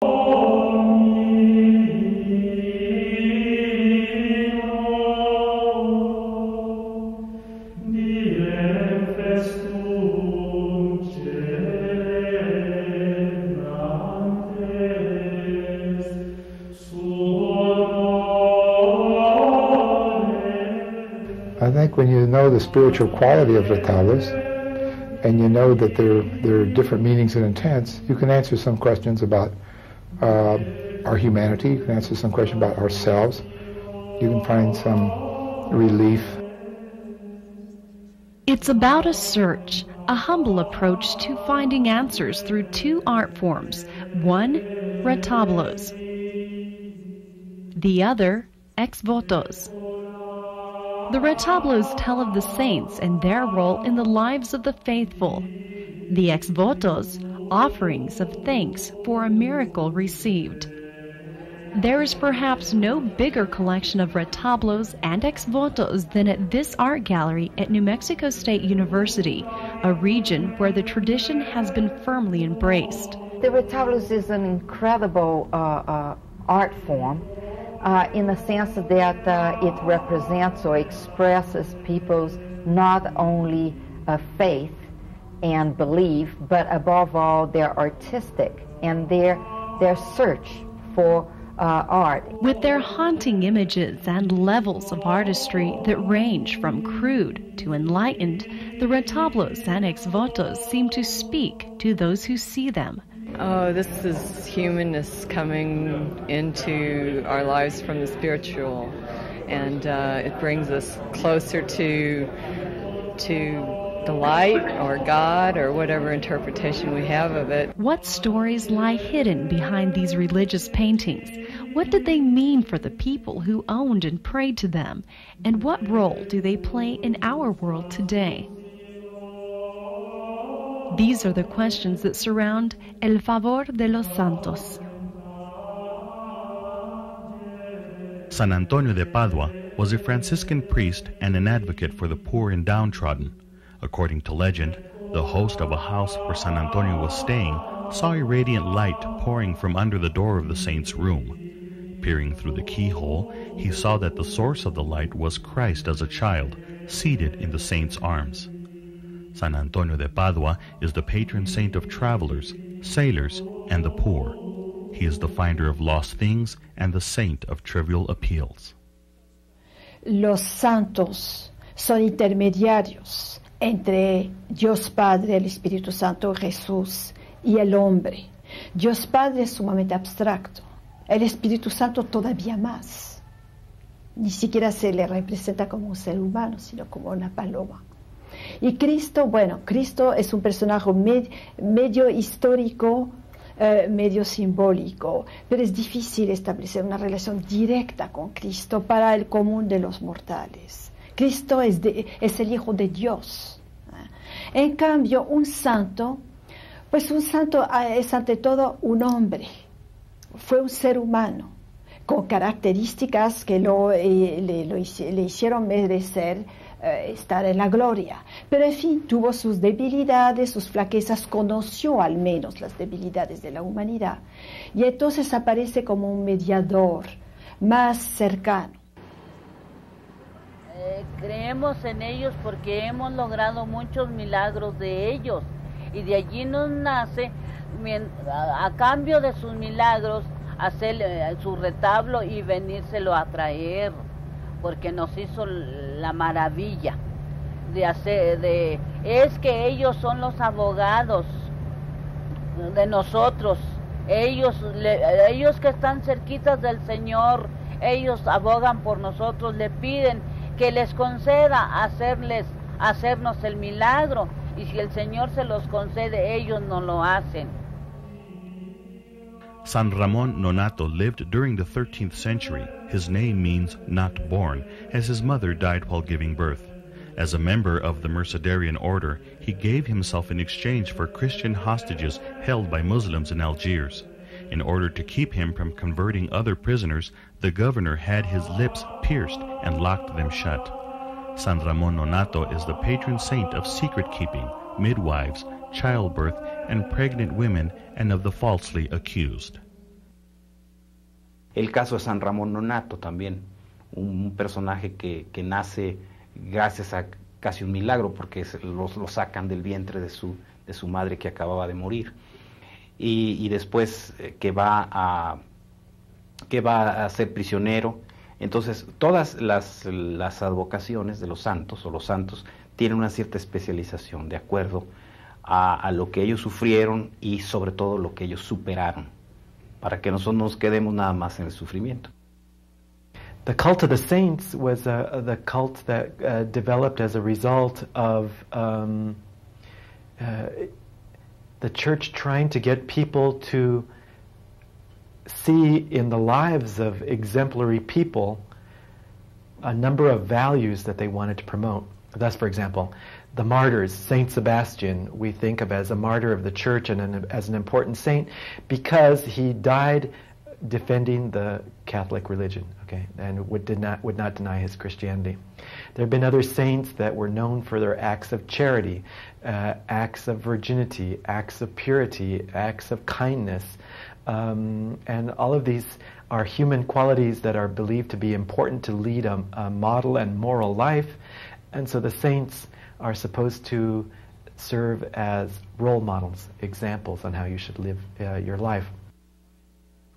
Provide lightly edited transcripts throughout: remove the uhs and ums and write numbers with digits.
I think when you know the spiritual quality of retablos, and you know that there are different meanings and intents, you can answer some questions about our humanity, you can answer some questions about ourselves, you can find some relief. It's about a search, a humble approach to finding answers through two art forms. One, retablos. The other, ex votos. The retablos tell of the saints and their role in the lives of the faithful. The ex votos, offerings of thanks for a miracle received. There is perhaps no bigger collection of retablos and ex votos than at this art gallery at New Mexico State University, a region where the tradition has been firmly embraced. The retablos is an incredible art form. In the sense that it represents or expresses people's not only faith and belief, but above all their artistic and their search for art. With their haunting images and levels of artistry that range from crude to enlightened, the retablos and ex votos seem to speak to those who see them. Oh, this is humanness coming into our lives from the spiritual, and it brings us closer to the light or God or whatever interpretation we have of it. What stories lie hidden behind these religious paintings? What did they mean for the people who owned and prayed to them? And what role do they play in our world today? These are the questions that surround El Favor de los Santos. San Antonio de Padua was a Franciscan priest and an advocate for the poor and downtrodden. According to legend, the host of a house where San Antonio was staying saw a radiant light pouring from under the door of the saint's room. Peering through the keyhole, he saw that the source of the light was Christ as a child, seated in the saint's arms. San Antonio de Padua is the patron saint of travelers, sailors, and the poor. He is the finder of lost things and the saint of trivial appeals. Los santos son intermediarios entre Dios Padre, el Espíritu Santo, Jesús, y el hombre. Dios Padre es sumamente abstracto, el Espíritu Santo todavía más. Ni siquiera se le representa como un ser humano, sino como una paloma. Y Cristo, bueno, Cristo es un personaje medio histórico, medio simbólico, pero es difícil establecer una relación directa con Cristo para el común de los mortales. Cristo es el Hijo de Dios. En cambio, un santo es ante todo un hombre, fue un ser humano, con características que le hicieron merecer estar en la gloria. Pero en fin, tuvo sus debilidades, sus flaquezas, conoció al menos las debilidades de la humanidad. Y entonces aparece como un mediador más cercano. Creemos en ellos porque hemos logrado muchos milagros de ellos. Y de allí nos nace, a cambio de sus milagros, hacer su retablo y venírselo a traer, porque nos hizo la maravilla es que ellos son los abogados de nosotros, ellos que están cerquitas del Señor, ellos abogan por nosotros, le piden que les conceda hacernos el milagro, y si el Señor se los concede, ellos no lo hacen. San Ramón Nonato lived during the 13th century. His name means not born, as his mother died while giving birth. As a member of the Mercedarian order, he gave himself in exchange for Christian hostages held by Muslims in Algiers. In order to keep him from converting other prisoners, the governor had his lips pierced and locked them shut. San Ramón Nonato is the patron saint of secret-keeping, midwives, childbirth, and pregnant women, and of the falsely accused. El caso de San Ramón Nonnato también, un personaje que nace gracias a casi un milagro, porque lo sacan del vientre de su madre que acababa de morir. Y después que va a ser prisionero. Entonces, todas las advocaciones de los santos, o los santos, tienen una cierta especialización de acuerdo a lo que ellos sufrieron y sobre todo lo que ellos superaron, para que nosotros nos quedemos nada más en el sufrimiento. The cult of the saints was the cult that developed as a result of the church trying to get people to see in the lives of exemplary people a number of values that they wanted to promote. Thus, for example, the martyrs, Saint Sebastian, we think of as a martyr of the church and as an important saint because he died defending the Catholic religion, okay, and would not deny his Christianity. There have been other saints that were known for their acts of charity, acts of virginity, acts of purity, acts of kindness, and all of these are human qualities that are believed to be important to lead a model and moral life, and so the saints are supposed to serve as role models, examples on how you should live your life.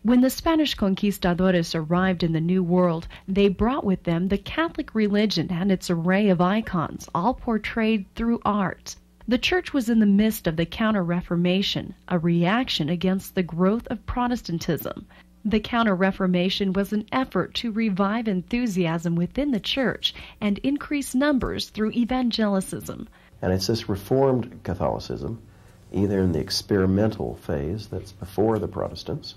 When the Spanish conquistadores arrived in the New World, they brought with them the Catholic religion and its array of icons, all portrayed through art. The Church was in the midst of the Counter-Reformation, a reaction against the growth of Protestantism. The Counter-Reformation was an effort to revive enthusiasm within the Church and increase numbers through evangelicism. And it's this Reformed Catholicism, either in the experimental phase that's before the Protestants,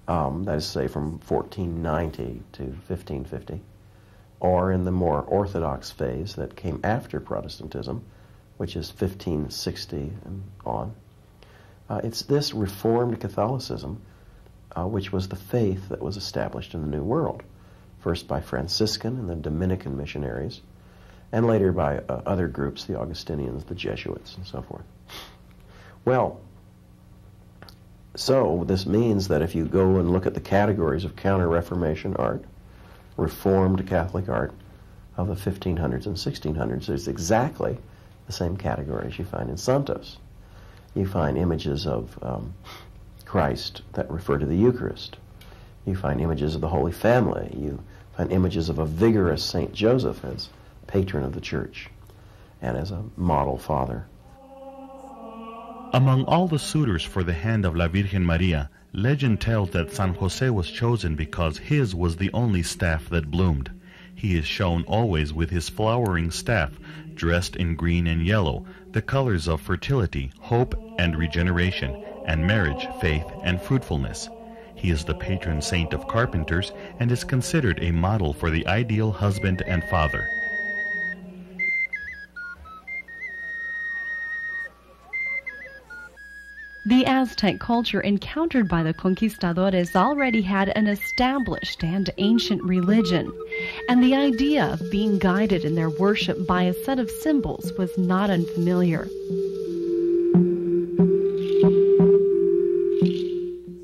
that is, say, from 1490 to 1550, or in the more orthodox phase that came after Protestantism, which is 1560 and on. It's this Reformed Catholicism, which was the faith that was established in the New World, first by Franciscan and then Dominican missionaries, and later by other groups, the Augustinians, the Jesuits, and so forth. Well, so this means that if you go and look at the categories of Counter-Reformation art, Reformed Catholic art of the 1500s and 1600s, there's exactly the same categories you find in Santos. You find images of Christ that refer to the Eucharist. You find images of the Holy Family. You find images of a vigorous Saint Joseph as patron of the Church and as a model father. Among all the suitors for the hand of La Virgen Maria, legend tells that San Jose was chosen because his was the only staff that bloomed. He is shown always with his flowering staff, dressed in green and yellow, the colors of fertility, hope, and regeneration, and marriage, faith, and fruitfulness. He is the patron saint of carpenters and is considered a model for the ideal husband and father. The Aztec culture encountered by the conquistadores already had an established and ancient religion, and the idea of being guided in their worship by a set of symbols was not unfamiliar.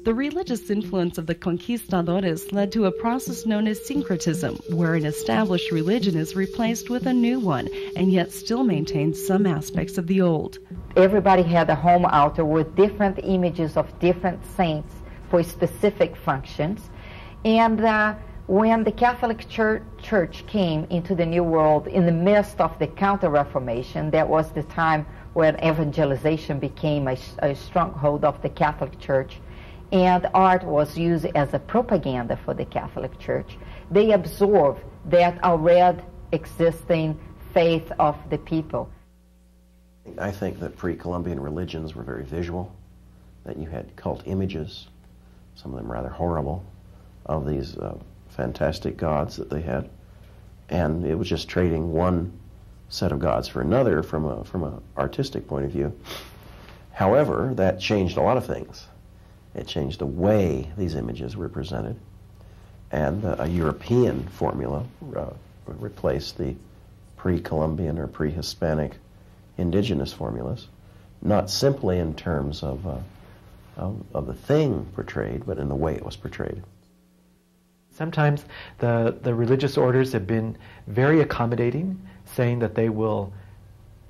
The religious influence of the conquistadores led to a process known as syncretism, where an established religion is replaced with a new one, and yet still maintains some aspects of the old. Everybody had a home altar with different images of different saints for specific functions. And when the Catholic Church came into the New World in the midst of the Counter-Reformation, that was the time when evangelization became a stronghold of the Catholic Church, and art was used as a propaganda for the Catholic Church, they absorbed that already existing faith of the people. I think that pre-Columbian religions were very visual, that you had cult images, some of them rather horrible, of these fantastic gods that they had, and it was just trading one set of gods for another from an artistic point of view. However, that changed a lot of things. It changed the way these images were presented, and a European formula replaced the pre-Columbian or pre-Hispanic indigenous formulas, not simply in terms of the thing portrayed, but in the way it was portrayed. Sometimes the religious orders have been very accommodating, saying that they will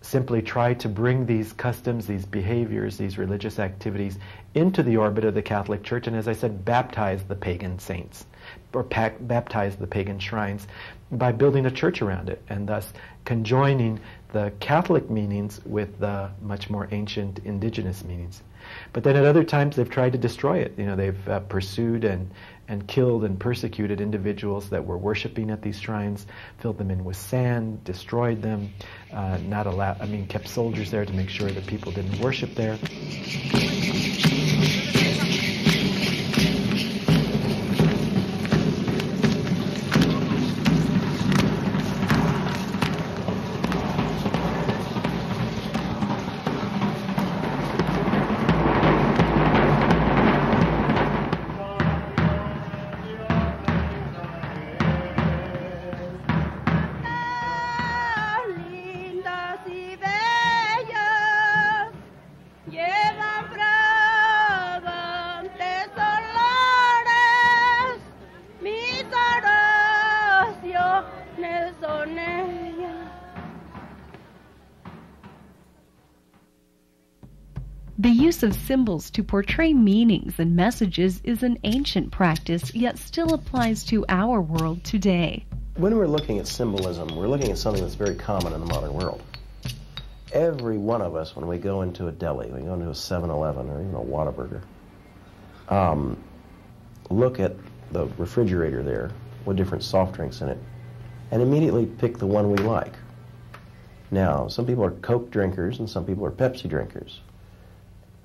simply try to bring these customs, these behaviors, these religious activities into the orbit of the Catholic Church, and as I said, baptize the pagan saints, or baptize the pagan shrines by building a church around it, and thus conjoining the Catholic meanings with the much more ancient indigenous meanings. But then at other times they've tried to destroy it. They've pursued and killed and persecuted individuals that were worshiping at these shrines, filled them in with sand, destroyed them, kept soldiers there to make sure that people didn't worship there. The use of symbols to portray meanings and messages is an ancient practice, yet still applies to our world today. When we're looking at symbolism, we're looking at something that's very common in the modern world. Every one of us, when we go into a deli, we go into a 7-Eleven or even a Whataburger, look at the refrigerator there with different soft drinks in it and immediately pick the one we like. Now, some people are Coke drinkers and some people are Pepsi drinkers.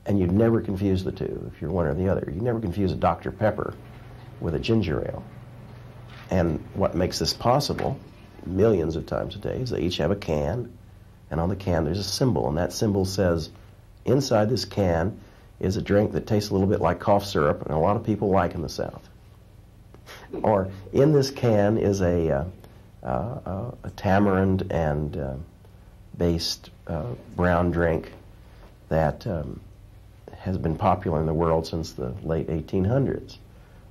And you'd never confuse the two if you're one or the other. You never confuse a Dr. Pepper with a ginger ale. And what makes this possible, millions of times a day, is they each have a can, and on the can there's a symbol, and that symbol says, inside this can is a drink that tastes a little bit like cough syrup, and a lot of people like in the South. Or in this can is a tamarind and based brown drink that has been popular in the world since the late 1800s.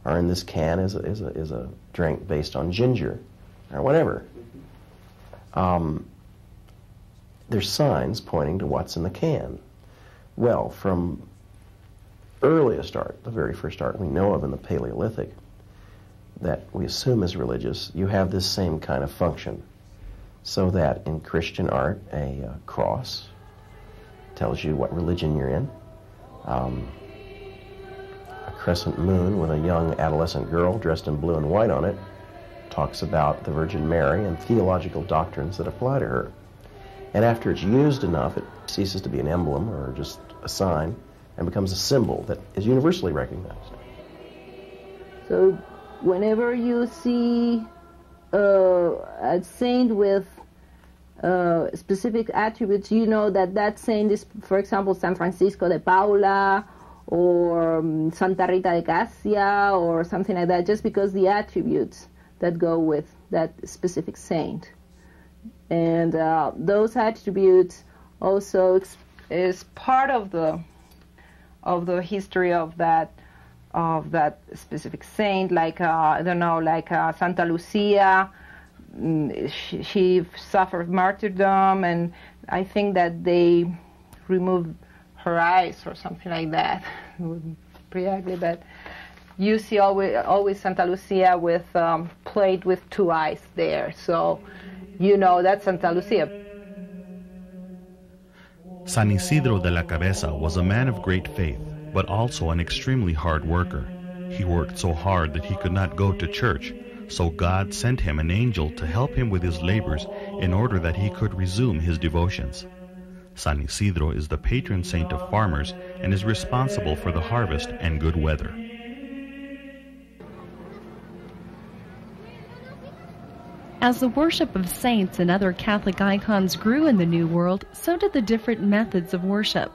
Or in this can is a drink based on ginger, or whatever. There's signs pointing to what's in the can. Well, from earliest art, the very first art we know of in the Paleolithic, that we assume is religious, you have this same kind of function. So that in Christian art, a cross tells you what religion you're in. A crescent moon with a young adolescent girl dressed in blue and white on it talks about the Virgin Mary and theological doctrines that apply to her. And after it's used enough, it ceases to be an emblem or just a sign and becomes a symbol that is universally recognized. So whenever you see a saint with specific attributes, you know that that saint is, for example, San Francisco de Paula or Santa Rita de Cassia or something like that, just because the attributes that go with that specific saint. And those attributes also is part of the history of that specific saint. Like I don't know, like Santa Lucia. She suffered martyrdom, and I think that they removed her eyes or something like that. Pretty ugly, but you see always Santa Lucia with plate with two eyes there, so you know that's Santa Lucia. San Isidro de la Cabeza was a man of great faith, but also an extremely hard worker. He worked so hard that he could not go to church, so God sent him an angel to help him with his labors in order that he could resume his devotions. San Isidro is the patron saint of farmers and is responsible for the harvest and good weather. As the worship of saints and other Catholic icons grew in the New World, so did the different methods of worship.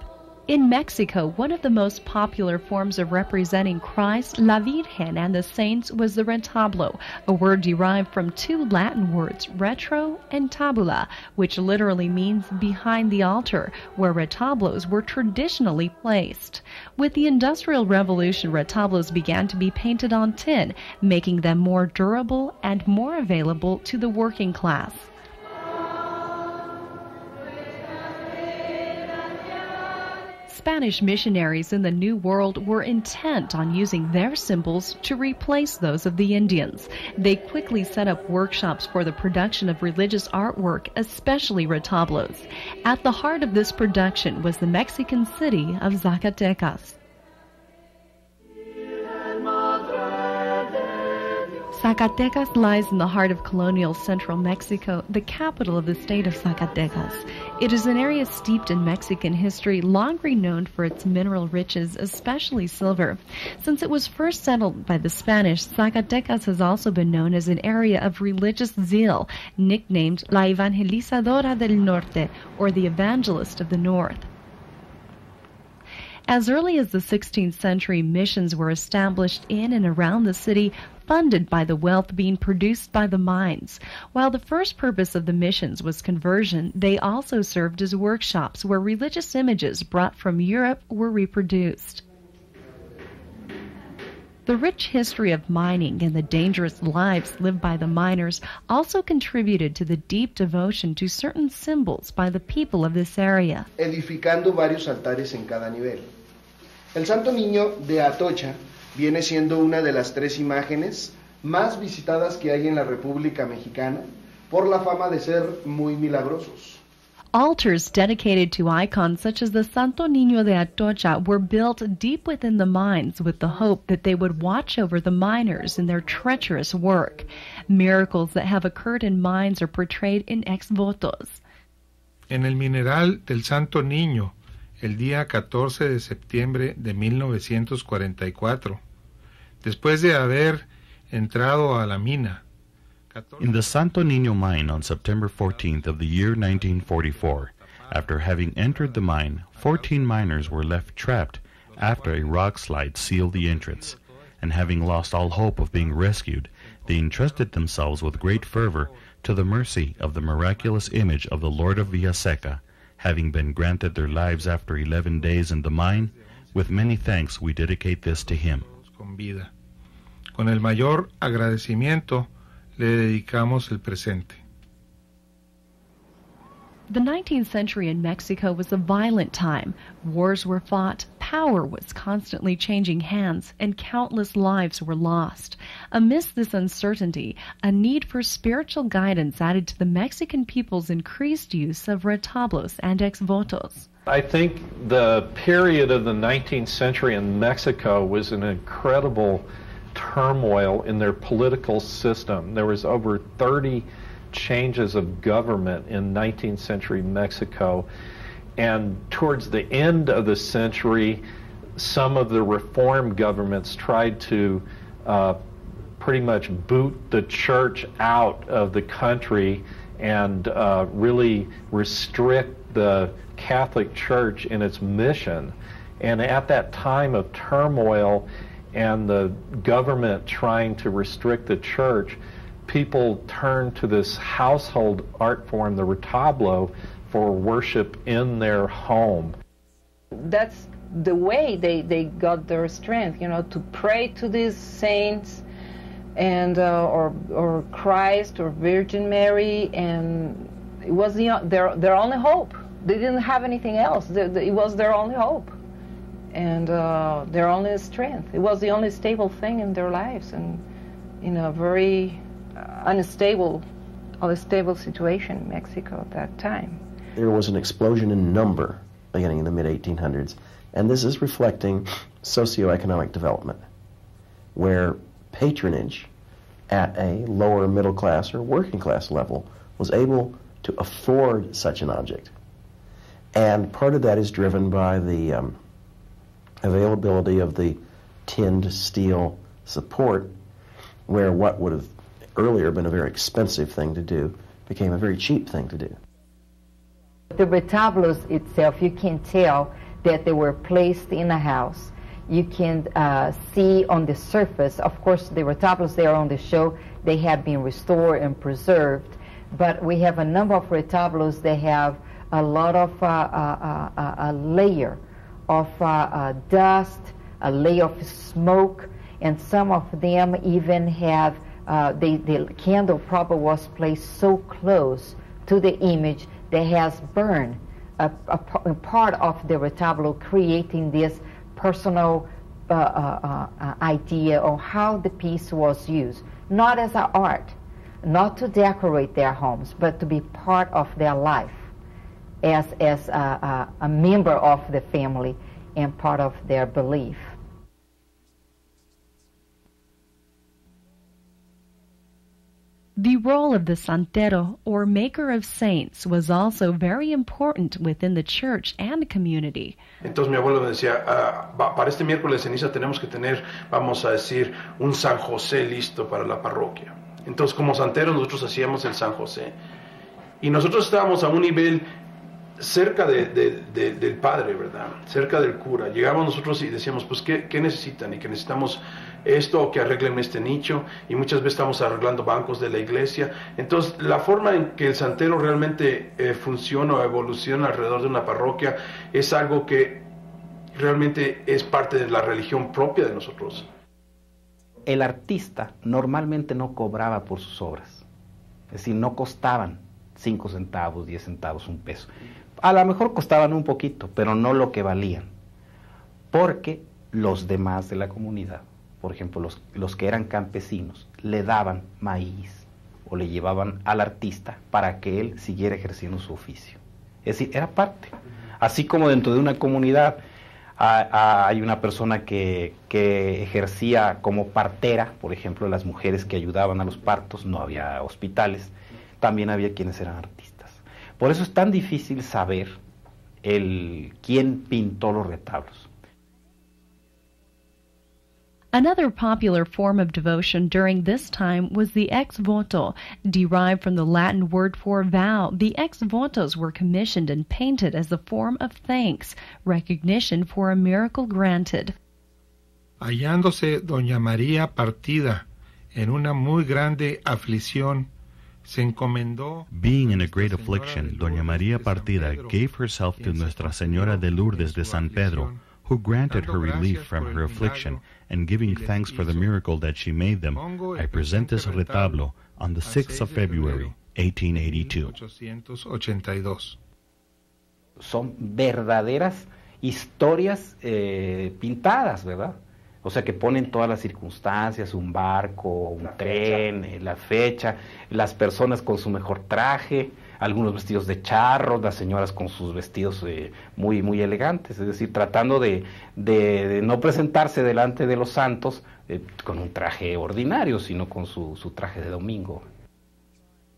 In Mexico, one of the most popular forms of representing Christ, La Virgen, and the saints was the retablo, a word derived from two Latin words, retro and tabula, which literally means behind the altar, where retablos were traditionally placed. With the Industrial Revolution, retablos began to be painted on tin, making them more durable and more available to the working class. Spanish missionaries in the New World were intent on using their symbols to replace those of the Indians. They quickly set up workshops for the production of religious artwork, especially retablos. At the heart of this production was the Mexican city of Zacatecas. Zacatecas lies in the heart of colonial central Mexico, the capital of the state of Zacatecas. It is an area steeped in Mexican history, long renowned for its mineral riches, especially silver. Since it was first settled by the Spanish, Zacatecas has also been known as an area of religious zeal, nicknamed La Evangelizadora del Norte, or the Evangelist of the North. As early as the 16th century, missions were established in and around the city, funded by the wealth being produced by the mines. While the first purpose of the missions was conversion, they also served as workshops where religious images brought from Europe were reproduced. The rich history of mining and the dangerous lives lived by the miners also contributed to the deep devotion to certain symbols by the people of this area. Edificando varios altares en cada nivel. El Santo Niño de Atocha viene siendo una de las tres imágenes más visitadas que hay en la República Mexicana por la fama de ser muy milagrosos. Altars dedicated to icons such as the Santo Niño de Atocha were built deep within the mines with the hope that they would watch over the miners in their treacherous work. Miracles that have occurred in mines are portrayed in ex votos. En el mineral del Santo Niño, el día 14 de septiembre de 1944, después de haber entrado a la mina. In the Santo Niño mine on September 14th of the year 1944, after having entered the mine, 14 miners were left trapped after a rock slide sealed the entrance, and having lost all hope of being rescued, they entrusted themselves with great fervor to the mercy of the miraculous image of the Lord of Villaseca. Having been granted their lives after 11 days in the mine, with many thanks we dedicate this to him. Con el mayor agradecimiento le dedicamos el presente. The 19th century in Mexico was a violent time. Wars were fought, power was constantly changing hands, and countless lives were lost. Amidst this uncertainty, a need for spiritual guidance added to the Mexican people's increased use of retablos and ex votos. I think the period of the 19th century in Mexico was an incredible turmoil in their political system. There was over 30 changes of government in 19th century Mexico, and towards the end of the century some of the reform governments tried to pretty much boot the church out of the country and really restrict the Catholic Church in its mission. And at that time of turmoil and the government trying to restrict the church, people turned to this household art form, the retablo, for worship in their home. That's the way they got their strength, you know, to pray to these saints and or Christ or Virgin Mary, and it was their only hope. They didn't have anything else. It was their only hope and their only strength. It was the only stable thing in their lives, and in a very unstable situation in Mexico at that time. There was an explosion in number beginning in the mid-1800s, and this is reflecting socioeconomic development, where patronage at a lower middle class or working class level was able to afford such an object. And part of that is driven by the availability of the tinned steel support, where what would have earlier been a very expensive thing to do became a very cheap thing to do. The retablos itself, you can tell that they were placed in a house. You can see on the surface, of course, the retablos there on the show, they have been restored and preserved, but we have a number of retablos that have a lot of a layer of dust, a layer of smoke, and some of them even have, the candle probably was placed so close to the image that has burned a part of the retablo, creating this personal idea of how the piece was used, not as an art, not to decorate their homes, but to be part of their life as a member of the family and part of their belief. The role of the santero, or maker of saints, was also very important within the church and community. Entonces mi abuelo me decía, para este miércoles de ceniza tenemos que tener, vamos a decir, un San José listo para la parroquia. Entonces como santeros nosotros hacíamos el San José. Y nosotros estábamos a un nivel cerca del padre, ¿verdad? Cerca del cura. Llegábamos nosotros y decíamos, pues, ¿qué necesitan? Y que necesitamos esto, o que arreglen este nicho, y muchas veces estamos arreglando bancos de la iglesia. Entonces, la forma en que el santero realmente funciona o evoluciona alrededor de una parroquia es algo que realmente es parte de la religión propia de nosotros. El artista normalmente no cobraba por sus obras, es decir, no costaban 5 centavos, 10 centavos, un peso. A lo mejor costaban un poquito, pero no lo que valían, porque los demás de la comunidad, por ejemplo, los que eran campesinos, le daban maíz o le llevaban al artista para que él siguiera ejerciendo su oficio. Es decir, era parte. Así como dentro de una comunidad hay una persona que ejercía como partera, por ejemplo, las mujeres que ayudaban a los partos, no había hospitales, también había quienes eran artistas. Por eso es tan difícil saber quién pintó los retablos. Another popular form of devotion during this time was the ex voto, derived from the Latin word for vow. The ex votos were commissioned and painted as a form of thanks, recognition for a miracle granted. Hallándose doña María partida en una muy grande aflicción, se encomendó. Being in a great affliction, doña María Partida gave herself to Nuestra Señora de Lourdes de San Pedro, who granted her relief from her affliction, and giving thanks for the miracle that she made them, I present this retablo on the 6th of February, 1882. Son verdaderas historias pintadas, ¿verdad? O sea, que ponen todas las circunstancias, un barco, un tren, la fecha, las personas con su mejor traje, algunos vestidos de charro, las señoras con sus vestidos muy, muy elegantes, es decir, tratando de no presentarse delante de los santos con un traje ordinario, sino con su traje de domingo.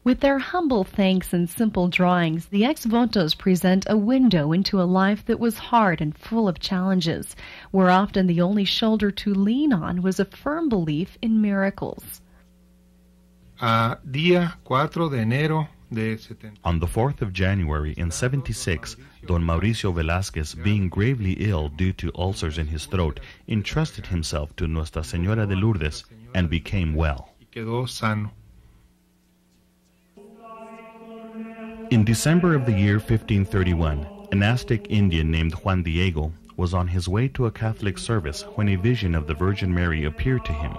With their humble thanks and simple drawings, the ex-votos present a window into a life that was hard and full of challenges, where often the only shoulder to lean on was a firm belief in miracles. Día 4 de enero de 70. On the 4th of January in 76, Don Mauricio Velázquez, being gravely ill due to ulcers in his throat, entrusted himself to Nuestra Señora de Lourdes and became well. Quedó sano. In December of the year 1531, an Aztec Indian named Juan Diego was on his way to a Catholic service when a vision of the Virgin Mary appeared to him.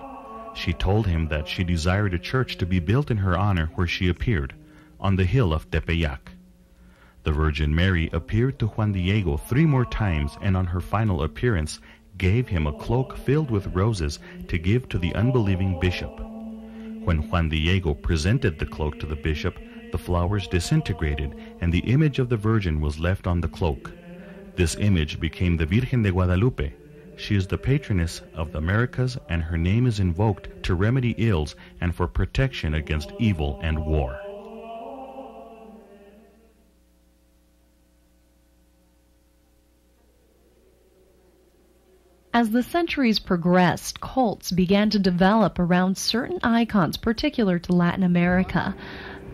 She told him that she desired a church to be built in her honor where she appeared, on the hill of Tepeyac. The Virgin Mary appeared to Juan Diego 3 more times, and on her final appearance gave him a cloak filled with roses to give to the unbelieving bishop. When Juan Diego presented the cloak to the bishop, the flowers disintegrated, and the image of the Virgin was left on the cloak. This image became the Virgen de Guadalupe. She is the patroness of the Americas, and her name is invoked to remedy ills and for protection against evil and war. As the centuries progressed, cults began to develop around certain icons particular to Latin America.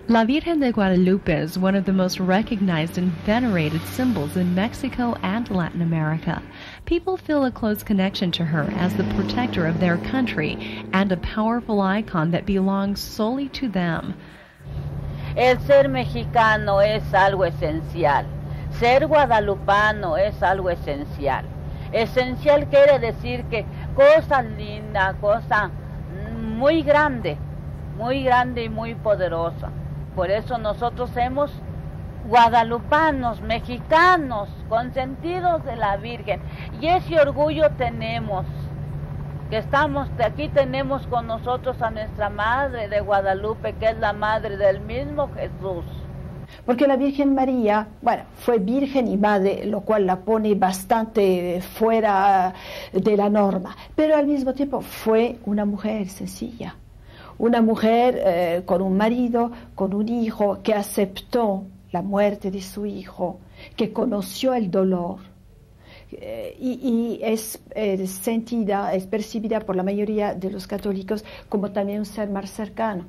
La Virgen de Guadalupe is one of the most recognized and venerated symbols in Mexico and Latin America. People feel a close connection to her as the protector of their country and a powerful icon that belongs solely to them. El ser mexicano es algo esencial. Ser guadalupano es algo esencial. Esencial quiere decir que cosa linda, cosa muy grande y muy poderosa. Por eso nosotros somos guadalupanos, mexicanos, consentidos de la Virgen. Y ese orgullo tenemos, que estamos aquí, tenemos con nosotros a nuestra Madre de Guadalupe, que es la Madre del mismo Jesús. Porque la Virgen María, bueno, fue virgen y madre, lo cual la pone bastante fuera de la norma, pero al mismo tiempo fue una mujer sencilla. Una mujer con un marido, con un hijo, que aceptó la muerte de su hijo, que conoció el dolor y es sentida, es percibida por la mayoría de los católicos como también un ser más cercano.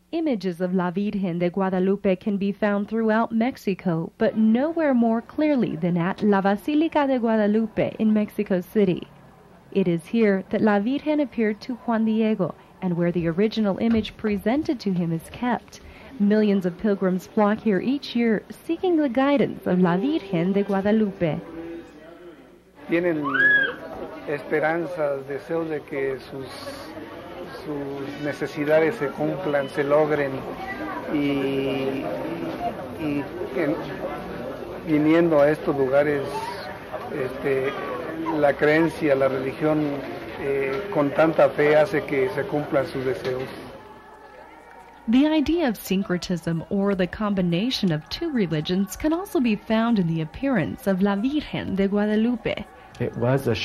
Images of La Virgen de Guadalupe can be found throughout Mexico, but nowhere more clearly than at La Basílica de Guadalupe in Mexico City. It is here that La Virgen appeared to Juan Diego, and where the original image presented to him is kept. Millions of pilgrims flock here each year, seeking the guidance of La Virgen de Guadalupe. Tienen esperanzas, deseos de que sus necesidades se cumplan, se logren, y viniendo a estos lugares, la creencia, la religión, con tanta fe hace que se cumplan sus deseos. The idea of syncretism, or the combination of two religions, can also be found in the appearance of La Virgen de Guadalupe. It was a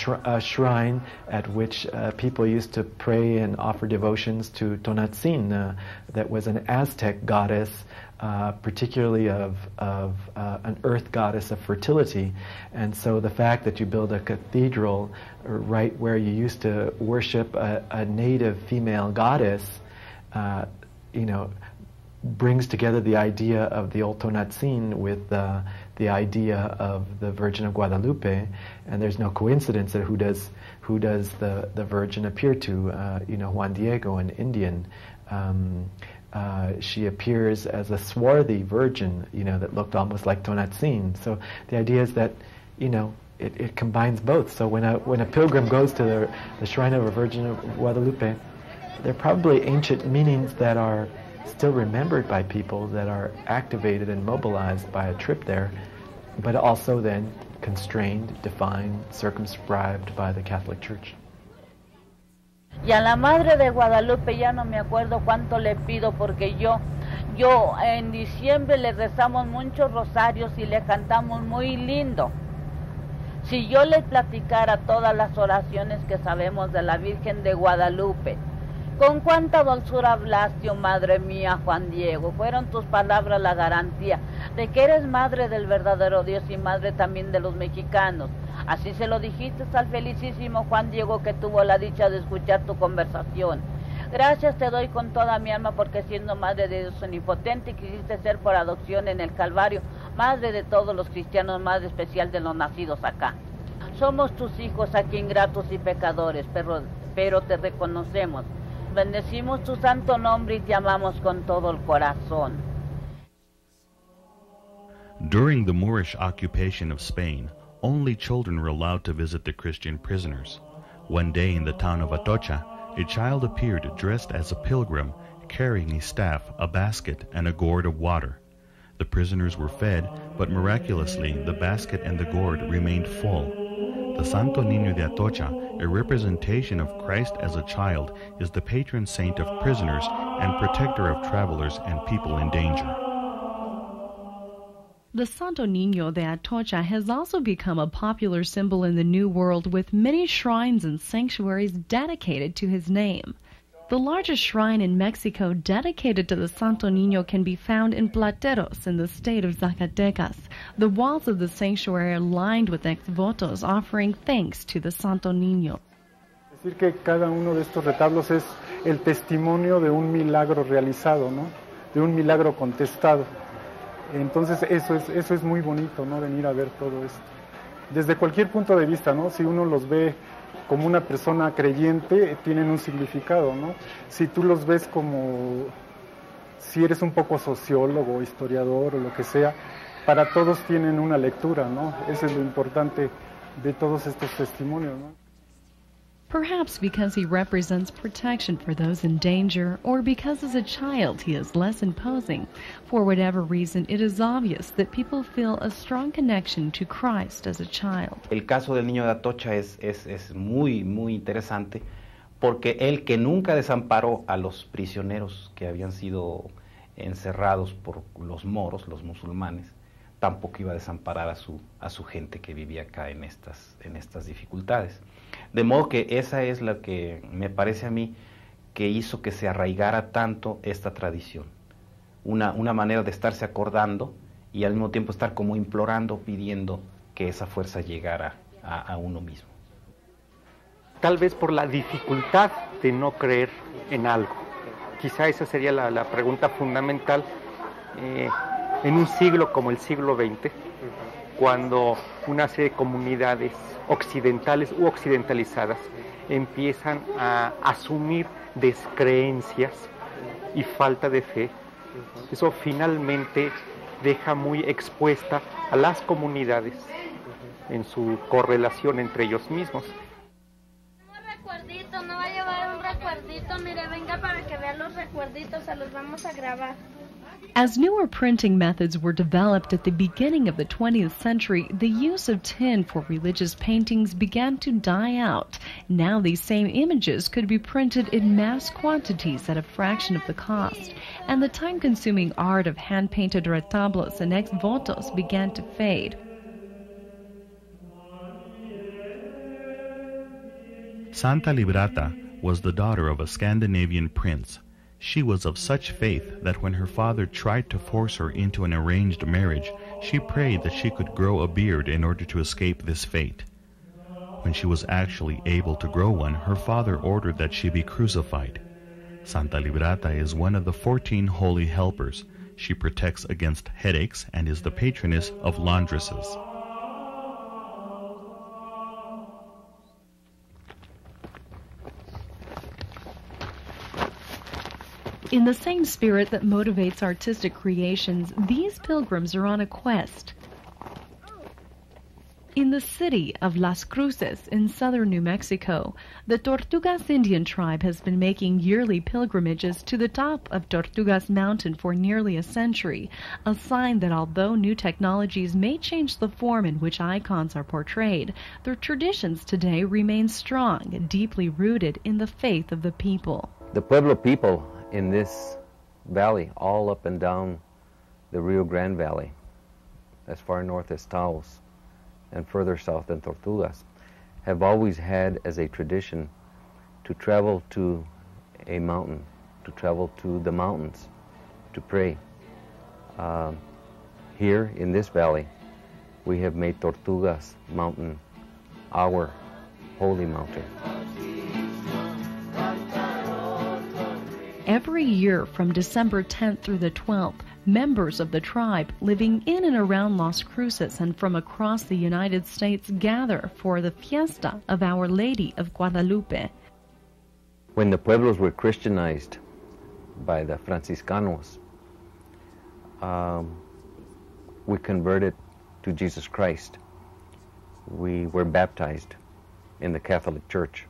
shrine at which people used to pray and offer devotions to Tonantzin, that was an Aztec goddess, particularly of an earth goddess of fertility. And so the fact that you build a cathedral right where you used to worship a native female goddess, brings together the idea of the old Tonantzin with the idea of the Virgin of Guadalupe, and there's no coincidence that who does the Virgin appear to? Juan Diego, an Indian. She appears as a swarthy virgin, that looked almost like Tonantzin. So the idea is that, it combines both. So when a pilgrim goes to the shrine of a Virgin of Guadalupe, there are probably ancient meanings that are still remembered by people, that are activated and mobilized by a trip there, but also then constrained, defined, circumscribed by the Catholic Church. Y a la Madre de Guadalupe ya no me acuerdo cuánto le pido, porque yo en diciembre le rezamos muchos rosarios y le cantamos muy lindo. Si yo les platicara todas las oraciones que sabemos de la Virgen de Guadalupe, con cuánta dulzura hablaste, oh Madre mía, Juan Diego. Fueron tus palabras la garantía de que eres madre del verdadero Dios y madre también de los mexicanos. Así se lo dijiste al felicísimo Juan Diego, que tuvo la dicha de escuchar tu conversación. Gracias te doy con toda mi alma, porque siendo madre de Dios omnipotente, quisiste ser por adopción en el Calvario madre de todos los cristianos, madre especial de los nacidos acá. Somos tus hijos aquí, ingratos y pecadores, pero te reconocemos. Bendecimos tu santo nombre y te amamos con todo el corazón. During the Moorish occupation of Spain, only children were allowed to visit the Christian prisoners. One day in the town of Atocha, a child appeared dressed as a pilgrim, carrying a staff, a basket, and a gourd of water. The prisoners were fed, but miraculously the basket and the gourd remained full. The Santo Niño de Atocha, a representation of Christ as a child, is the patron saint of prisoners and protector of travelers and people in danger. The Santo Niño de Atocha has also become a popular symbol in the New World, with many shrines and sanctuaries dedicated to his name. The largest shrine in Mexico dedicated to the Santo Niño can be found in Plateros in the state of Zacatecas. The walls of the sanctuary are lined with ex-votos offering thanks to the Santo Niño. Es decir, que cada uno de estos retablos es el testimonio de un milagro realizado, ¿no? un milagro contestado. Entonces eso es muy bonito, ¿no? Venir a ver todo esto. Desde cualquier punto de vista, ¿no? Si uno los ve como una persona creyente, tienen un significado, ¿no? Si tú los ves como, si eres un poco sociólogo, historiador o lo que sea, para todos tienen una lectura, ¿no? Eso es lo importante de todos estos testimonios, ¿no? Perhaps because he represents protection for those in danger, or because as a child he is less imposing. For whatever reason, it is obvious that people feel a strong connection to Christ as a child. El caso del niño de Atocha es muy, muy interesante, porque él, que nunca desamparó a los prisioneros que habían sido encerrados por los moros, los musulmanes, tampoco iba a desamparar a su gente que vivía acá en estas dificultades. De modo que esa es la que me parece a mí que hizo que se arraigara tanto esta tradición. Una manera de estarse acordando y al mismo tiempo estar como implorando, pidiendo que esa fuerza llegara a uno mismo. Tal vez por la dificultad de no creer en algo. Quizá esa sería la pregunta fundamental en un siglo como el siglo XX, cuando una serie de comunidades occidentales u occidentalizadas empiezan a asumir descreencias y falta de fe. Eso finalmente deja muy expuesta a las comunidades en su correlación entre ellos mismos. Un recuerdito, no va a llevar un recuerdito, mire, venga para que vean los recuerditos, se los vamos a grabar. As newer printing methods were developed at the beginning of the 20th century, the use of tin for religious paintings began to die out. Now these same images could be printed in mass quantities at a fraction of the cost, and the time-consuming art of hand-painted retablos and ex-votos began to fade. Santa Librata was the daughter of a Scandinavian prince. She was of such faith that when her father tried to force her into an arranged marriage, she prayed that she could grow a beard in order to escape this fate. When she was actually able to grow one, her father ordered that she be crucified. Santa Librata is one of the 14 holy helpers. She protects against headaches and is the patroness of laundresses. In the same spirit that motivates artistic creations, these pilgrims are on a quest. In the city of Las Cruces in southern New Mexico, the Tortugas Indian tribe has been making yearly pilgrimages to the top of Tortugas Mountain for nearly a century, a sign that although new technologies may change the form in which icons are portrayed, their traditions today remain strong, deeply rooted in the faith of the people. The Pueblo people in this valley, all up and down the Rio Grande Valley, as far north as Taos and further south than Tortugas, have always had as a tradition to travel to a mountain, to travel to the mountains, to pray. Here in this valley, we have made Tortugas Mountain our holy mountain. Every year from December 10th through the 12th, members of the tribe living in and around Las Cruces and from across the United States gather for the fiesta of Our Lady of Guadalupe. When the pueblos were Christianized by the Franciscanos, we converted to Jesus Christ. We were baptized in the Catholic Church.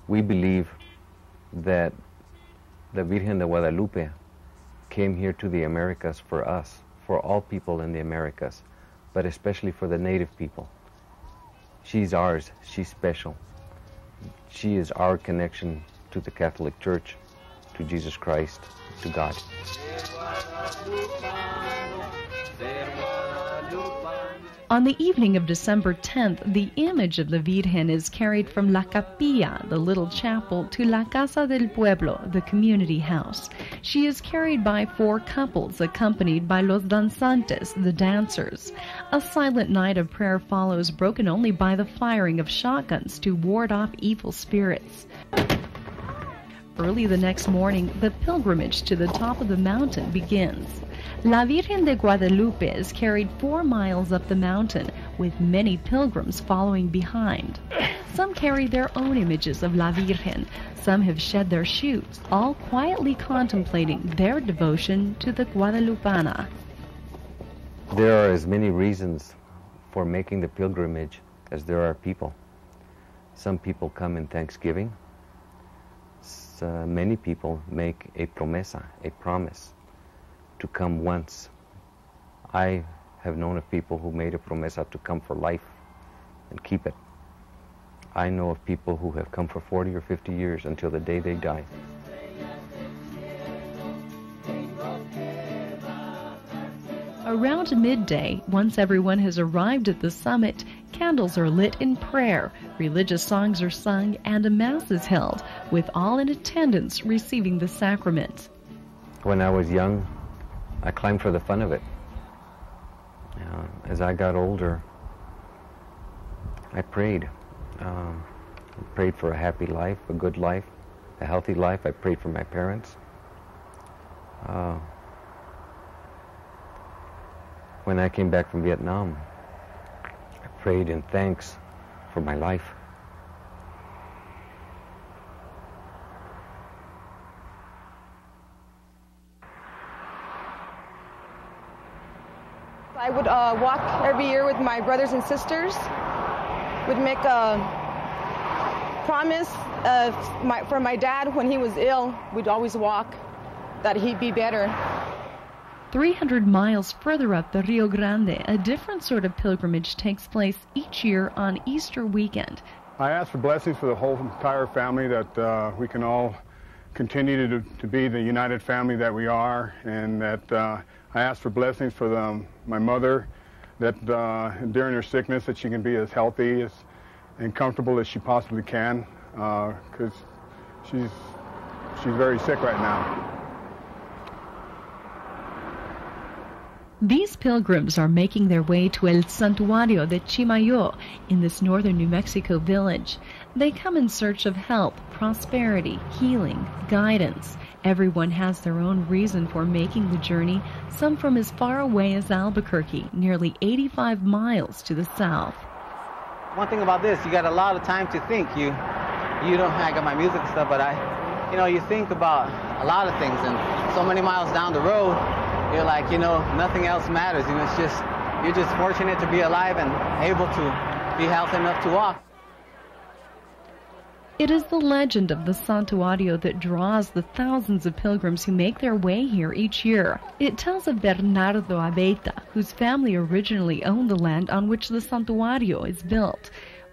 We believe that the Virgen de Guadalupe came here to the Americas for us, for all people in the Americas, but especially for the native people. She's ours, she's special. She is our connection to the Catholic Church, to Jesus Christ, to God. On the evening of December 10th, the image of the Virgen is carried from La Capilla, the little chapel, to La Casa del Pueblo, the community house. She is carried by 4 couples, accompanied by los danzantes, the dancers. A silent night of prayer follows, broken only by the firing of shotguns to ward off evil spirits. Early the next morning, the pilgrimage to the top of the mountain begins. La Virgen de Guadalupe is carried 4 miles up the mountain, with many pilgrims following behind. Some carry their own images of La Virgen. Some have shed their shoes, all quietly contemplating their devotion to the Guadalupana. There are as many reasons for making the pilgrimage as there are people. Some people come in thanksgiving. Many people make a promesa, a promise, to come once. I have known of people who made a promesa to come for life and keep it. I know of people who have come for 40 or 50 years until the day they die. Around midday, once everyone has arrived at the summit, candles are lit in prayer, religious songs are sung, and a mass is held, with all in attendance receiving the sacrament. When I was young, I climbed for the fun of it. As I got older, I prayed. I prayed for a happy life, a good life, a healthy life. I prayed for my parents. When I came back from Vietnam, I prayed in thanks for my life. I would walk every year with my brothers and sisters, would make a promise for my dad when he was ill. We'd always walk, that he'd be better. 300 miles further up the Rio Grande, a different sort of pilgrimage takes place each year on Easter weekend. I ask for blessings for the whole entire family, that we can all continue to be the united family that we are, and that I ask for blessings for my mother, that during her sickness that she can be as healthy and comfortable as she possibly can, because she's very sick right now. These pilgrims are making their way to El Santuario de Chimayo in this northern New Mexico village. They come in search of help, prosperity, healing, guidance. Everyone has their own reason for making the journey, some from as far away as Albuquerque, nearly 85 miles to the south. One thing about this, you got a lot of time to think. You don't have, I got my music and stuff, but you think about a lot of things, and so many miles down the road, you're like, nothing else matters. You're just fortunate to be alive and able to be healthy enough to walk. It is the legend of the Santuario that draws the thousands of pilgrims who make their way here each year. It tells of Bernardo Abeita, whose family originally owned the land on which the Santuario is built,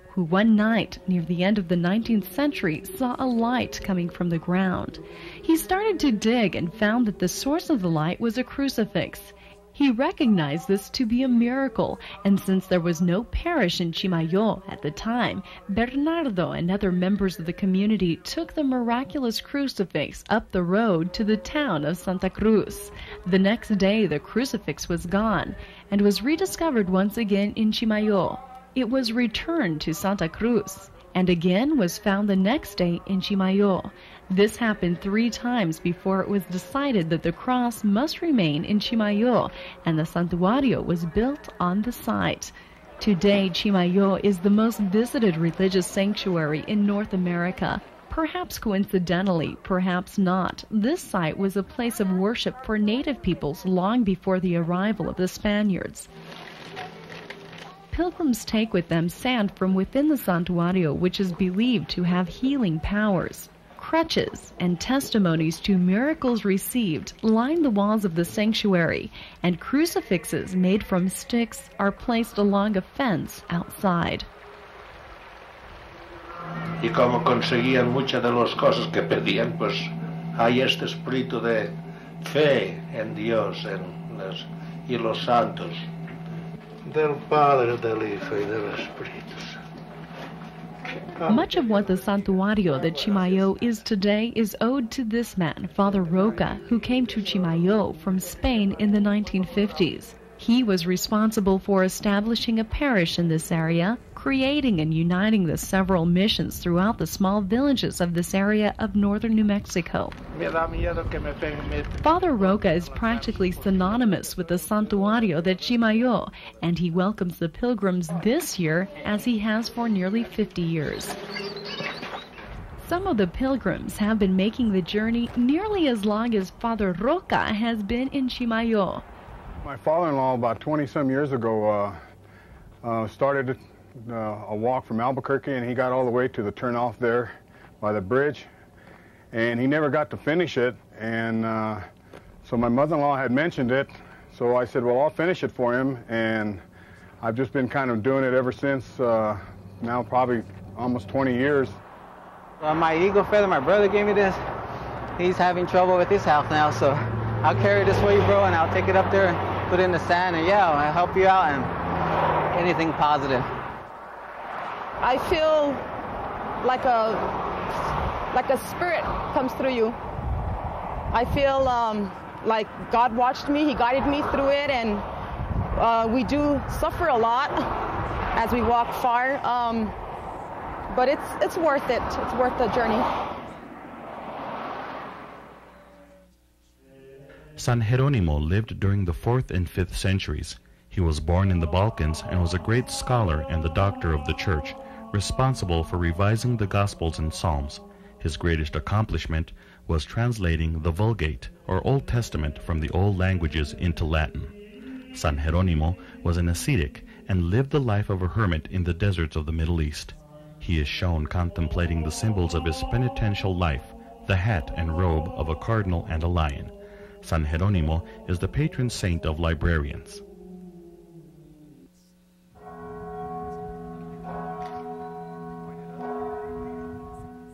who one night near the end of the 19th century saw a light coming from the ground. He started to dig and found that the source of the light was a crucifix. He recognized this to be a miracle, and since there was no parish in Chimayo at the time, Bernardo and other members of the community took the miraculous crucifix up the road to the town of Santa Cruz. The next day, the crucifix was gone and was rediscovered once again in Chimayo. It was returned to Santa Cruz and again was found the next day in Chimayo. This happened 3 times before it was decided that the cross must remain in Chimayo, and the Santuario was built on the site. Today, Chimayo is the most visited religious sanctuary in North America. Perhaps coincidentally, perhaps not, this site was a place of worship for native peoples long before the arrival of the Spaniards. Pilgrims take with them sand from within the Santuario, which is believed to have healing powers. Crutches and testimonies to miracles received line the walls of the sanctuary, and crucifixes made from sticks are placed along a fence outside. Y como conseguían muchas de las cosas que pedían, pues hay este espíritu de fe en Dios y los santos. Del Padre, del Hijo y del Espíritu Santo. Much of what the Santuario de Chimayo is today is owed to this man, Father Roca, who came to Chimayo from Spain in the 1950s. He was responsible for establishing a parish in this area, creating and uniting the several missions throughout the small villages of this area of northern New Mexico. Father Roca is practically synonymous with the Santuario de Chimayo, and he welcomes the pilgrims this year as he has for nearly 50 years. Some of the pilgrims have been making the journey nearly as long as Father Roca has been in Chimayo. My father-in-law, about 20-some years ago, started a walk from Albuquerque, and he got all the way to the turnoff there by the bridge, and he never got to finish it. And so my mother-in-law had mentioned it, so I said, well, I'll finish it for him, and I've just been kind of doing it ever since, now probably almost 20 years. My ego feather, my brother gave me this. He's having trouble with his health now, so I'll carry this for you, bro, and I'll take it up there and put it in the sand, and yeah, I'll help you out and anything positive. I feel like a spirit comes through you. I feel like God watched me, He guided me through it, and we do suffer a lot as we walk far, but it's worth it. It's worth the journey. San Jerónimo lived during the 4th and 5th centuries. He was born in the Balkans and was a great scholar and the doctor of the Church, responsible for revising the Gospels and Psalms. His greatest accomplishment was translating the Vulgate, or Old Testament, from the old languages into Latin. San Jerónimo was an ascetic and lived the life of a hermit in the deserts of the Middle East. He is shown contemplating the symbols of his penitential life, the hat and robe of a cardinal and a lion. San Jerónimo is the patron saint of librarians.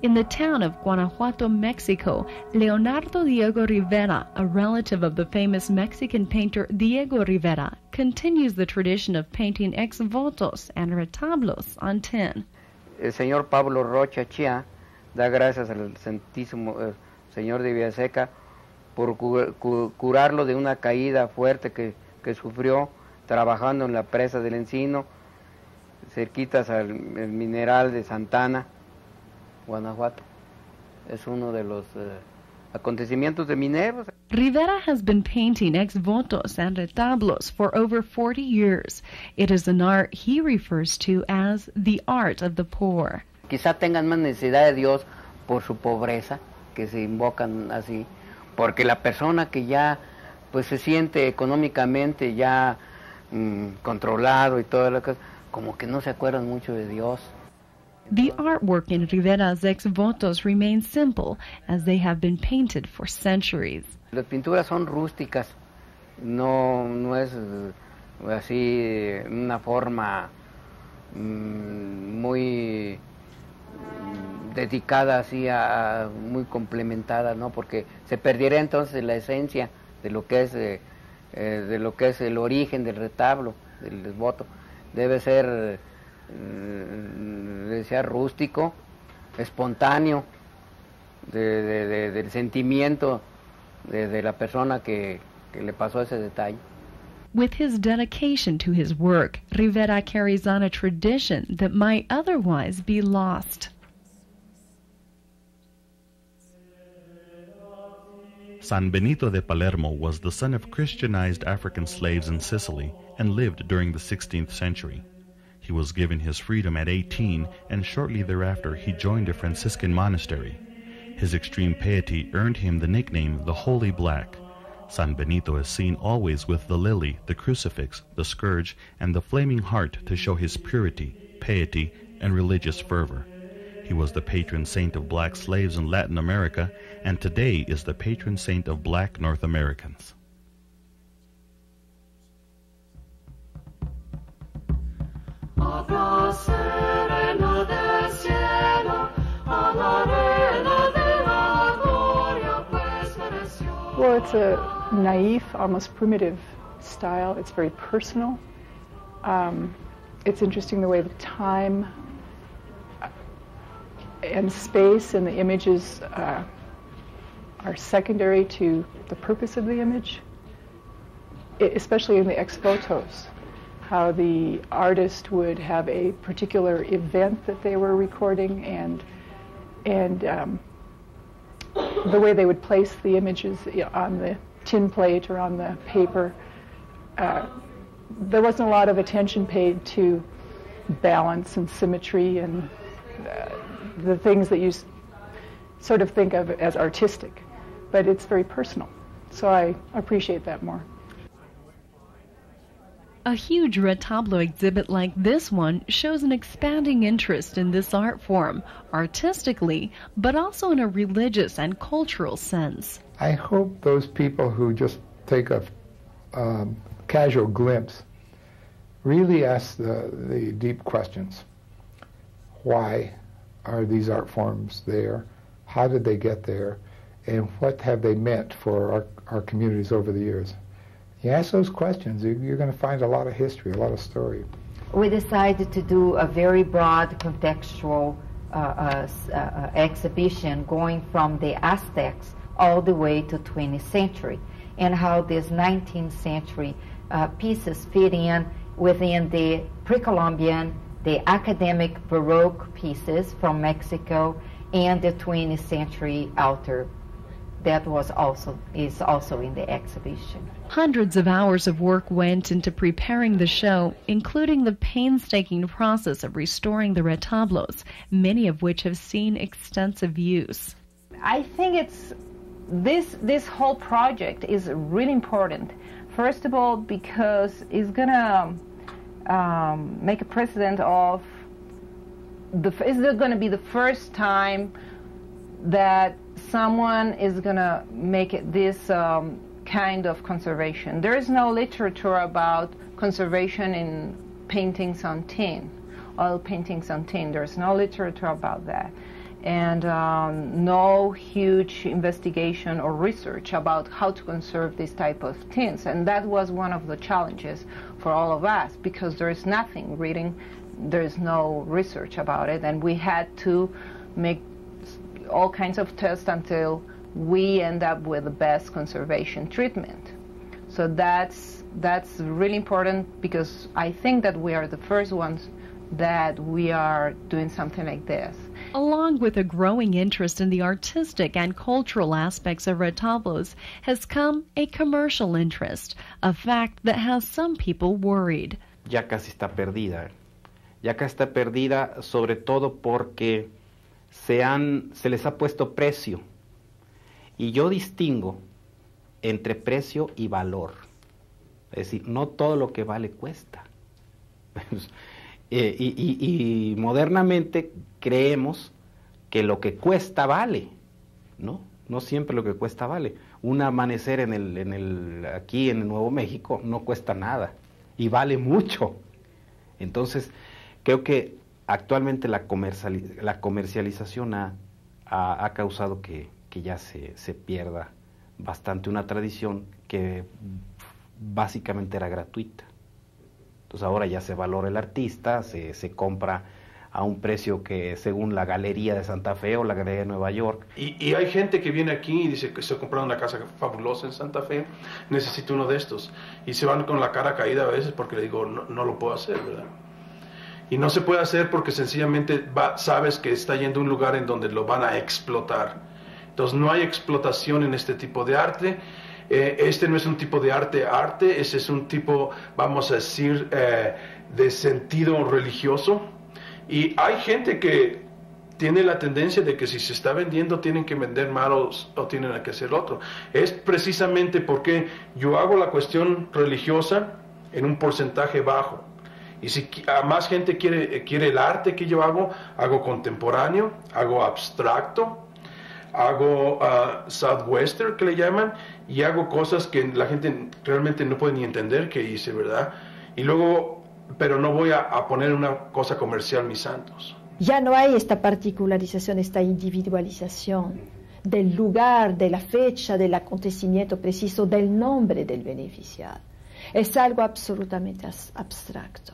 In the town of Guanajuato, Mexico, Leonardo Diego Rivera, a relative of the famous Mexican painter Diego Rivera, continues the tradition of painting ex votos and retablos on tin. El señor Pablo Rocha Chia da gracias al Santísimo Señor de Villaseca por curarlo de una caída fuerte que sufrió trabajando en la presa del Encino, cerquitas al mineral de Santana, Guanajuato. Es uno de los acontecimientos de mineros. Rivera has been painting ex votos and retablos for over 40 years. It is an art he refers to as the art of the poor. Quizá tengan más necesidad de Dios por su pobreza, que se invocan así, porque la persona que ya pues se siente económicamente ya controlado y todas las cosas, como que no se acuerdan mucho de Dios. The artwork in Rivera's ex votos remains simple, as they have been painted for centuries. Las pinturas son rústicas, no es así una forma muy dedicada así muy complementada, ¿no? Porque se perdiera entonces la esencia de lo que es el origen del retablo, del voto. Debe ser sea rústico, espontáneo, del sentimiento de la persona que le pasó ese detalle. With his dedication to his work, Rivera carries on a tradition that might otherwise be lost. San Benito de Palermo was the son of Christianized African slaves in Sicily and lived during the 16th century. He was given his freedom at 18, and shortly thereafter he joined a Franciscan monastery. His extreme piety earned him the nickname the Holy Black. San Benito is seen always with the lily, the crucifix, the scourge, and the flaming heart to show his purity, piety, and religious fervor. He was the patron saint of black slaves in Latin America, and today is the patron saint of black North Americans. Well, it's a naive, almost primitive style. It's very personal. It's interesting the way the time and space and the images are secondary to the purpose of the image, especially in the ex votos. how the artist would have a particular event that they were recording, and the way they would place the images on the tin plate or on the paper. There wasn't a lot of attention paid to balance and symmetry and the things that you sort of think of as artistic, but it's very personal. So I appreciate that more. A huge retablo exhibit like this one shows an expanding interest in this art form, artistically, but also in a religious and cultural sense. I hope those people who just take a casual glimpse really ask the deep questions. Why are these art forms there? How did they get there? And what have they meant for our communities over the years? You ask those questions, you're going to find a lot of history, a lot of story. We decided to do a very broad contextual exhibition going from the Aztecs all the way to 20th century, and how these 19th century pieces fit in within the pre-Columbian, the academic Baroque pieces from Mexico, and the 20th century altar that is also in the exhibition. Hundreds of hours of work went into preparing the show, including the painstaking process of restoring the retablos, many of which have seen extensive use. I think it's this whole project is really important. First of all, because it's gonna make a precedent of it's going to be the first time that someone is going to make this kind of conservation. There is no literature about conservation in paintings on tin, oil paintings on tin. There's no literature about that. And no huge investigation or research about how to conserve this type of tins. And that was one of the challenges for all of us, because there is nothing reading, there is no research about it, and we had to make all kinds of tests until we end up with the best conservation treatment. So that's really important, because I think that we are the first ones that we are doing something like this. Along with a growing interest in the artistic and cultural aspects of retablos has come a commercial interest, a fact that has some people worried. Ya casi está perdida. Ya casi está perdida, sobre todo porque se les ha puesto precio. Y yo distingo entre precio y valor. Es decir, no todo lo que vale cuesta. Y modernamente creemos que lo que cuesta vale, ¿no? No siempre lo que cuesta vale. Un amanecer aquí en el Nuevo México no cuesta nada y vale mucho. Entonces, creo que actualmente la comercialización ha causado que ya se pierda bastante una tradición que básicamente era gratuita. Entonces ahora ya se valora el artista, se compra a un precio que según la Galería de Santa Fe o la Galería de Nueva York. Y hay gente que viene aquí y dice que estoy comprando una casa fabulosa en Santa Fe, necesito uno de estos. Y se van con la cara caída a veces porque le digo, no lo puedo hacer, ¿verdad? Y no se puede hacer porque sencillamente sabes que está yendo a un lugar en donde lo van a explotar. Entonces no hay explotación en este tipo de arte. Este no es un tipo de arte, ese es un tipo, vamos a decir, de sentido religioso. Y hay gente que tiene la tendencia de que si se está vendiendo tienen que vender más o tienen que hacer otro. Es precisamente porque yo hago la cuestión religiosa en un porcentaje bajo. Y si más gente quiere el arte que yo hago contemporáneo, hago abstracto, hago southwestern, que le llaman, y hago cosas que la gente realmente no puede ni entender que hice, ¿verdad? Y luego, pero no voy a poner una cosa comercial mis santos. Ya no hay esta particularización, esta individualización del lugar, de la fecha, del acontecimiento preciso, del nombre del beneficiado. Es algo absolutamente abstracto.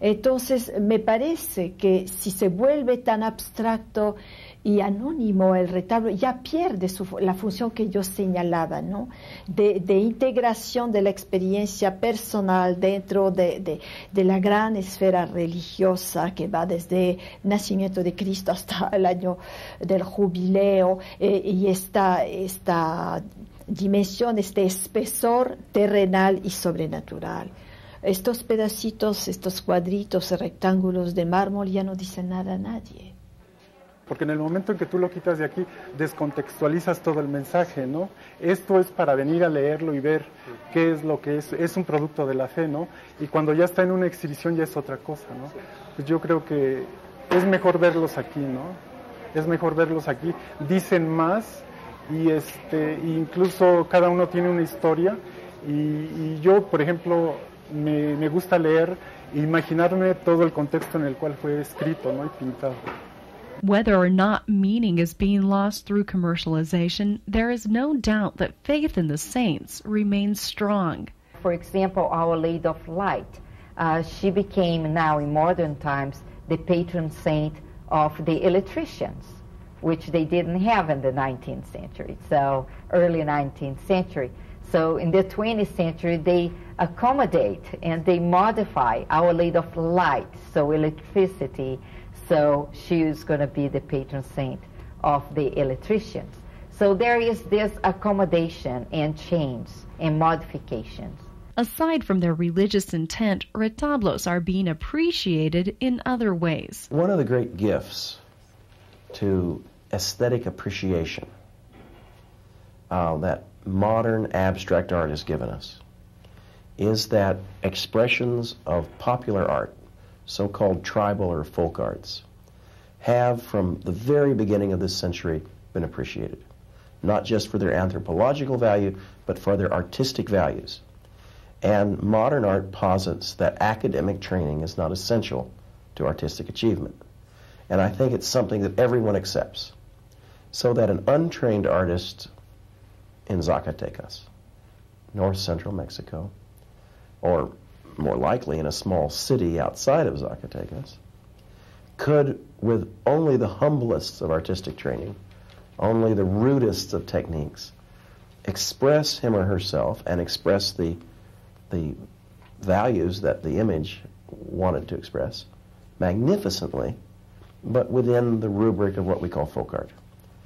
Entonces, me parece que si se vuelve tan abstracto y anónimo, el retablo ya pierde la función que yo señalaba, ¿no? De integración de la experiencia personal dentro de la gran esfera religiosa que va desde el nacimiento de Cristo hasta el año del jubileo, y esta dimensión, este espesor terrenal y sobrenatural. Estos pedacitos, estos cuadritos, rectángulos de mármol ya no dicen nada a nadie. Porque en el momento en que tú lo quitas de aquí, descontextualizas todo el mensaje, ¿no? Esto es para venir a leerlo y ver qué es lo que es un producto de la fe, ¿no? Y cuando ya está en una exhibición ya es otra cosa, ¿no? Pues yo creo que es mejor verlos aquí, ¿no? Es mejor verlos aquí, dicen más y incluso cada uno tiene una historia y yo, por ejemplo, me gusta leer e imaginarme todo el contexto en el cual fue escrito, ¿no? Y pintado. Whether or not meaning is being lost through commercialization, there is no doubt that faith in the saints remains strong. For example, Our Lady of Light, she became now in modern times the patron saint of the electricians, which they didn't have in the 19th century, so early 19th century. So in the 20th century, they accommodate and they modify Our Lady of Light, so electricity. So she is going to be the patron saint of the electricians. So there is this accommodation and change and modifications. Aside from their religious intent, retablos are being appreciated in other ways. One of the great gifts to aesthetic appreciation that modern abstract art has given us is that expressions of popular art, so-called tribal or folk arts, have from the very beginning of this century been appreciated, not just for their anthropological value, but for their artistic values. And modern art posits that academic training is not essential to artistic achievement. And I think it's something that everyone accepts, so that an untrained artist in Zacatecas, north central Mexico, or more likely in a small city outside of Zacatecas, could, with only the humblest of artistic training, only the rudest of techniques, express him or herself and express the values that the image wanted to express magnificently, but within the rubric of what we call folk art.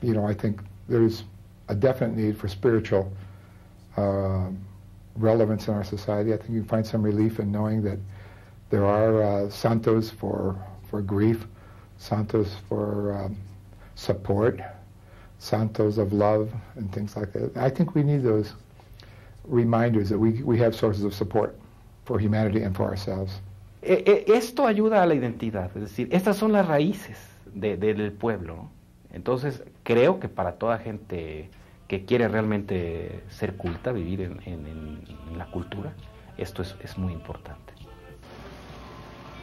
You know, I think there's a definite need for spiritual relevance in our society. I think you can find some relief in knowing that there are santos for grief, santos for support, santos of love, and things like that. I think we need those reminders that we have sources of support for humanity and for ourselves. Esto ayuda a la identidad, es decir, estas son las raíces del pueblo, ¿no? Entonces, creo que para toda gente que quiere realmente ser culta, vivir en la cultura, esto es muy importante.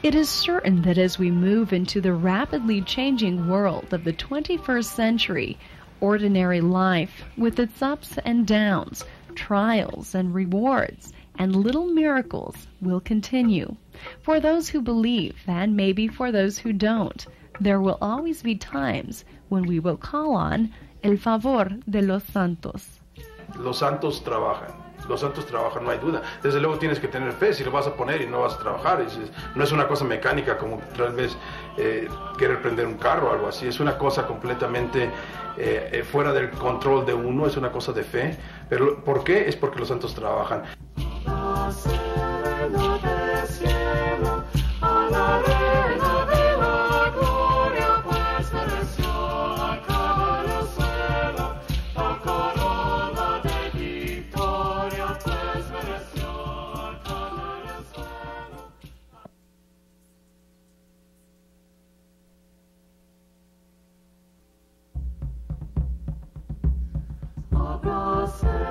It is certain that as we move into the rapidly changing world of the 21st century, ordinary life, with its ups and downs, trials and rewards, and little miracles, will continue. For those who believe, and maybe for those who don't, there will always be times when we will call on el favor de los santos. Los santos trabajan. Los santos trabajan, no hay duda. Desde luego tienes que tener fe, si lo vas a poner y no vas a trabajar. No es una cosa mecánica como tal vez querer prender un carro o algo así. Es una cosa completamente fuera del control de uno, es una cosa de fe. Pero ¿por qué? Es porque los santos trabajan. Abrace